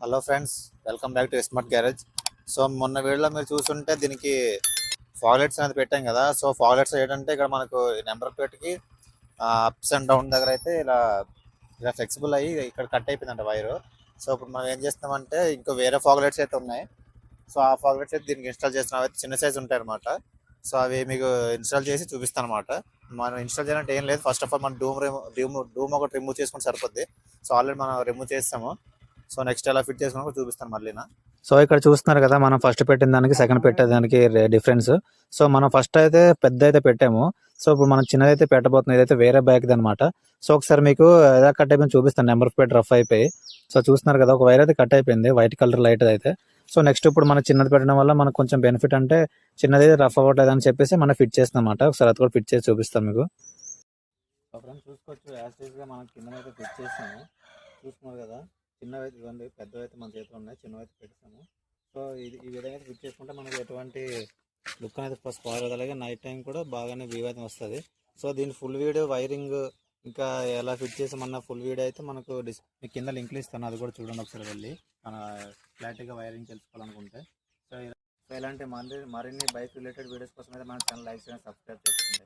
Hello friends, welcome back to smart garage. So మొన్న వీడియోలో మీరు చూస్తుంటే దీనికి ఫాగ్లెట్స్ అనేది పెట్టాం కదా. సో ఫాగ్లెట్స్ ఏంటంటే ఇక్కడ మనకు నెంబర్ ప్లేట్కి అప్స్ అండ్ డౌన్ దగ్గర అయితే ఇలా ఇలా ఫ్లెక్సిబుల్ అయ్యి ఇక్కడ కట్ అయిపోయిందంట వైరు. సో ఇప్పుడు మనం ఏం చేస్తామంటే ఇంకో వేరే ఫాగ్లెట్స్ అయితే ఉన్నాయి. సో ఆ ఫాగ్లెట్స్ అయితే దీనికి ఇన్స్టాల్ చేస్తున్నాం. అయితే చిన్న సైజ్ ఉంటాయి అనమాట. సో అవి మీకు ఇన్స్టాల్ చేసి చూపిస్తాను అనమాట. మనం ఇన్స్టాల్ చేయాలంటే ఏం లేదు, ఫస్ట్ ఆఫ్ ఆల్ మనం డూమ్ ఒకటి రిమూవ్ చేసుకుని సరిపోద్ది. సో ఆల్రెడీ మనం రిమూవ్ చేస్తాము. సో నెక్స్ట్ ఎలా ఫిట్ చేసుకున్నా చూపిస్తాను మళ్ళీ. సో ఇక్కడ చూస్తున్నారు కదా, మనం ఫస్ట్ పెట్టిన దానికి సెకండ్ పెట్టేదానికి డిఫరెన్స్. సో మనం ఫస్ట్ అయితే పెద్ద అయితే పెట్టాము. సో ఇప్పుడు మనం చిన్నదైతే పెట్టబోతున్నాం. ఇదైతే వేరే బ్యాగ్ అనమాట. సో ఒకసారి మీకు ఎలా కట్ అయిపోయింది చూపిస్తాను. నెంబర్ ప్లేట్ రఫ్ అయిపోయి. సో చూస్తున్నారు కదా, ఒక వైర్ అయితే కట్ అయిపోయింది, వైట్ కలర్ లైట్ అయితే. సో నెక్స్ట్ ఇప్పుడు మనం చిన్నది పెట్టడం వల్ల మనకు కొంచెం బెనిఫిట్ అంటే చిన్నది రఫ్ అవ్వట్లేదు అని చెప్పేసి మనం ఫిట్ చేస్తాం అనమాట. ఒకసారి అది కూడా ఫిట్ చేసి చూపిస్తాం మీకు. ఫ్రెండ్స్ చూసుకోవచ్చు, యాస్టీస్గా మనం కిందనైతే ఫిట్ చేస్తాము. చూస్తున్నారు కదా, చిన్నవైతే ఇవ్వండి, పెద్దవైతే మన చేతిలో ఉన్నాయి, చిన్నవైతే పెట్టాము. సో ఇది ఈ విధంగా ఫిట్ చేసుకుంటే మనకి ఎటువంటి లుక్ అనేది స్పాయిల్ అవుతుంది. అలాగే నైట్ టైం కూడా బాగానే వ్యూ అయితే వస్తుంది. సో దీని ఫుల్ వీడియో వైరింగ్ ఇంకా ఎలా ఫిట్ చేసామన్న ఫుల్ వీడియో అయితే మనకు మీకు కింద లింక్లు ఇస్తాను, అది కూడా చూడండి ఒకసారి వెళ్ళి, మన క్లారిటీగా వైరింగ్ తెలుసుకోవాలనుకుంటే. సో ఇలాంటి మరిన్ని బైక్ రిలేటెడ్ వీడియోస్ కోసం అయితే మన ఛానల్ లైక్ చేయండి, సబ్స్క్రైబ్ చేసుకోండి.